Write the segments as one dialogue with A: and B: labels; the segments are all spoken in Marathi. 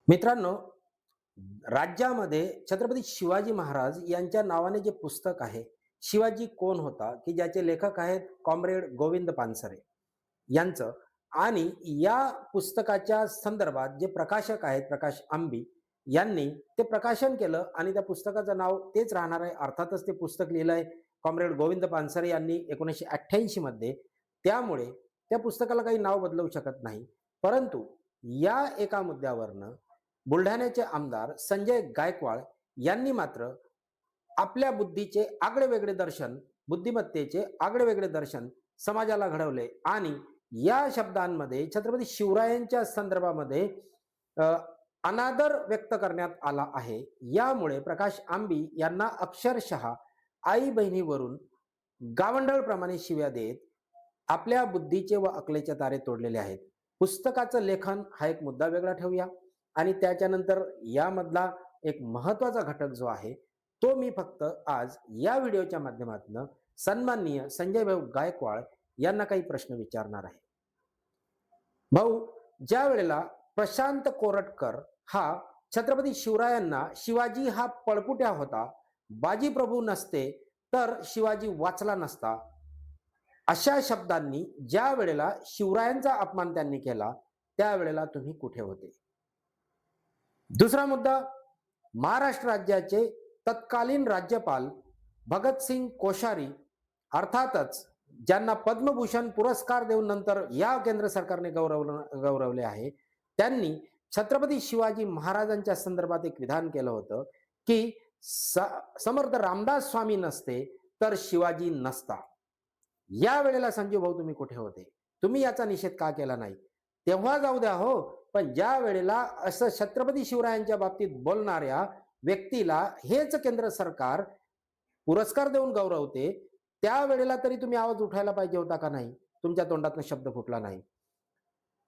A: मित्रांनो, राज्यामध्ये छत्रपती शिवाजी महाराज यांच्या नावाने जे पुस्तक आहे, शिवाजी कोण होता, की ज्याचे लेखक आहेत कॉम्रेड गोविंद पानसरे यांचं. आणि या पुस्तकाच्या संदर्भात जे प्रकाशक आहेत प्रकाश आंबी यांनी ते प्रकाशन केलं आणि त्या पुस्तकाचं नाव तेच राहणार आहे. अर्थातच ते पुस्तक लिहिलंय कॉम्रेड गोविंद पानसरे यांनी 1988 मध्ये. त्यामुळे त्या पुस्तकाला काही नाव बदलवू शकत नाही. परंतु या एका मुद्द्यावरनं बुलढाण्याचे आमदार संजय गायकवाड यांनी मात्र आपल्या बुद्धीचे आगळेवेगळे दर्शन, बुद्धिमत्तेचे आगळेवेगळे दर्शन समाजाला घडवले आणि या शब्दांमध्ये छत्रपती शिवरायांच्या संदर्भामध्ये अ, अनादर व्यक्त करण्यात आला आहे. यामुळे प्रकाश आंबी यांना अक्षरशः आई बहिणीवरून गावंढळप्रमाणे शिव्या देत आपल्या बुद्धीचे व अकलेचे तारे तोडलेले आहेत. पुस्तकाचं लेखन हा एक मुद्दा वेगळा ठेवूया आणि त्याच्यानंतर यामधला एक महत्वाचा घटक जो आहे तो मी फक्त आज या व्हिडिओच्या माध्यमातून सन्माननीय संजय भाऊ गायकवाड यांना काही प्रश्न विचारणार आहे. भाऊ, ज्या वेळेला प्रशांत कोरटकर हा छत्रपती शिवरायांना शिवाजी हा पळपुट्या होता, बाजीप्रभू नसते तर शिवाजी वाचला नसता, अशा शब्दांनी ज्या वेळेला शिवरायांचा अपमान त्यांनी केला त्यावेळेला तुम्ही कुठे होते? दुसरा मुद्दा, महाराष्ट्र राज्याचे तत्कालीन राज्यपाल भगतसिंग कोश्यारी, अर्थातच ज्यांना पद्मभूषण पुरस्कार देऊन नंतर या केंद्र सरकारने गौरवले आहे, त्यांनी छत्रपती शिवाजी महाराजांच्या संदर्भात एक विधान केलं होतं की समर्थ रामदास स्वामी नसते तर शिवाजी नसता. या वेळेला संजीव भाऊ तुम्ही कुठे होते? तुम्ही याचा निषेध का केला नाही? तेव्हा जाऊ द्या हो, पण ज्या वेळेला असं छत्रपती शिवरायांच्या बाबतीत बोलणाऱ्या व्यक्तीला हेच केंद्र सरकार पुरस्कार देऊन गौरवते, त्यावेळेला तरी तुम्ही आवाज उठायला पाहिजे होता का नाही? तुमच्या तोंडातून शब्द फुटला नाही.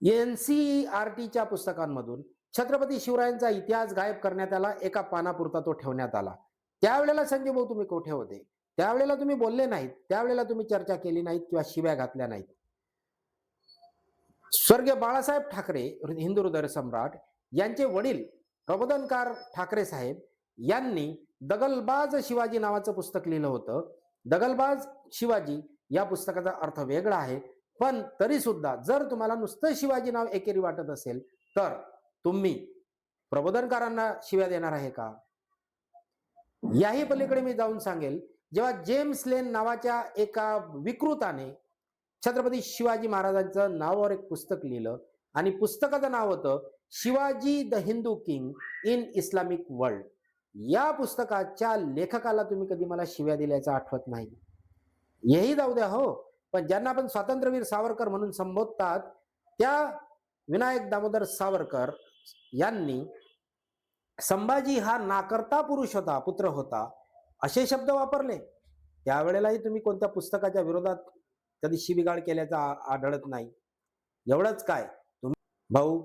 A: एनसीईआरटीच्या पुस्तकांमधून छत्रपती शिवरायांचा इतिहास गायब करण्यात आला, एका पानापुरता तो ठेवण्यात आला. त्यावेळेला संजय भाऊ तुम्ही कुठे होते? त्यावेळेला तुम्ही बोलले नाहीत, त्यावेळेला तुम्ही चर्चा केली नाहीत किंवा शिव्या घातल्या नाहीत. स्वर्गीय बाळासाहेब ठाकरे, हिंदू हृदय सम्राट, यांचे वडील प्रबोधनकार ठाकरे साहेब यांनी दगलबाज शिवाजी नावाचं पुस्तक लिहिलं होतं. दगलबाज शिवाजी या पुस्तकाचा अर्थ वेगळा आहे, पण तरी सुद्धा जर तुम्हाला नुसतं शिवाजी नाव एकेरी वाटत असेल तर तुम्ही प्रबोधनकारांना शिव्या देणार आहे का? याही पलीकडे मी जाऊन सांगेल, जेव्हा जेम्स लेन नावाच्या एका विकृताने छत्रपती शिवाजी महाराजांचं नावावर एक पुस्तक लिहिलं आणि पुस्तकाचं नाव होतं Shivaji the Hindu king in Islamic world. या पुस्तकाच्या लेखकाला तुम्ही कधी मला शिव्या दिल्याचं आठवत नाही. हेही जाऊ द्या हो, पण ज्यांना आपण स्वातंत्र्यवीर सावरकर म्हणून संबोधतात त्या विनायक दामोदर सावरकर यांनी संभाजी हा नाकर्ता पुरुष होता, पुत्र होता, असे शब्द वापरले. त्यावेळेलाही तुम्ही कोणत्या पुस्तकाच्या विरोधात कधी शिवीगाळ केल्याचा आढळत नाही. एवढंच काय, तुम्ही भाऊ,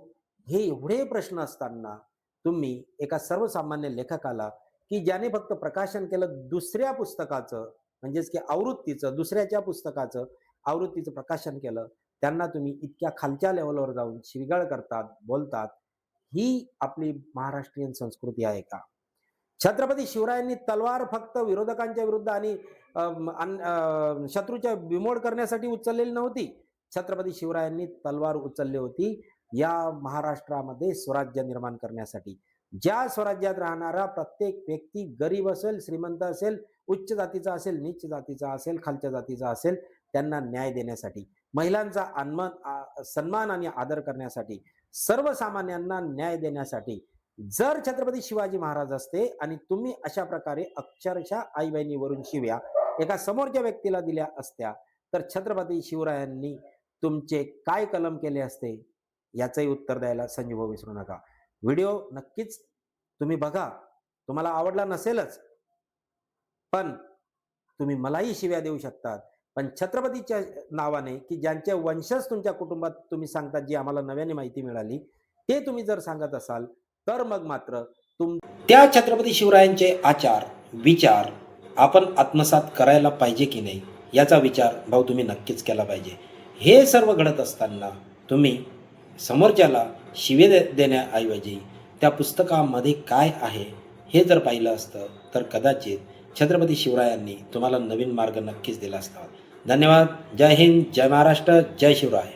A: हे एवढे प्रश्न असताना तुम्ही एका सर्वसामान्य लेखकाला की ज्याने फक्त प्रकाशन केलं दुसऱ्या पुस्तकाचं, म्हणजेच की आवृत्तीचं, दुसऱ्याच्या पुस्तकाचं आवृत्तीचं प्रकाशन केलं, त्यांना तुम्ही इतक्या खालच्या लेवलवर जाऊन शिवीगाळ करतात, बोलतात. ही आपली महाराष्ट्रीयन संस्कृती आहे का? छत्रपती शिवरायांनी तलवार फक्त विरोधकांच्या विरुद्ध आणि शत्रूच्या बिमोड करण्यासाठी उचललेली नव्हती. छत्रपती शिवरायांनी तलवार उचलली होती या महाराष्ट्रामध्ये स्वराज्य निर्माण करण्यासाठी. ज्या स्वराज्यात राहणारा प्रत्येक व्यक्ती गरीब असेल, श्रीमंत असेल, उच्च जातीचा असेल, नीच जातीचा असेल, खालच्या जातीचा असेल, त्यांना न्याय देण्यासाठी, महिलांचा सन्मान आणि आदर करण्यासाठी, सर्वसामान्यांना न्याय देण्यासाठी. जर छत्रपती शिवाजी महाराज असते आणि तुम्ही अशा प्रकारे अक्षरशः आई बहिणीवरून शिव्या एका समोरच्या व्यक्तीला दिल्या असत्या तर छत्रपती शिवरायांनी तुमचे काय कलम केले असते याचंही उत्तर द्यायला संजय भाऊ विसरू नका. व्हिडिओ नक्कीच तुम्ही बघा, तुम्हाला आवडला नसेलच, पण तुम्ही मलाही शिव्या देऊ शकतात, पण छत्रपतीच्या नावाने की ज्यांचे वंशज तुमच्या कुटुंबात तुम्ही सांगतात, जी आम्हाला नव्याने माहिती मिळाली, ते तुम्ही जर सांगत असाल तर मग मात्र त्या छत्रपती शिवरायांचे आचार विचार आपण आत्मसात करायला पाहिजे की नाही याचा विचार भाऊ तुम्ही नक्कीच केला पाहिजे. हे सर्व घडत असताना तुम्ही समोरच्याला शिवे देण्याऐवजी त्या पुस्तकामध्ये काय आहे हे जर पाहिलं असतं तर कदाचित छत्रपती शिवरायांनी तुम्हाला नवीन मार्ग नक्कीच दिला असता. धन्यवाद. जय हिंद, जय महाराष्ट्र, जय शिवराय.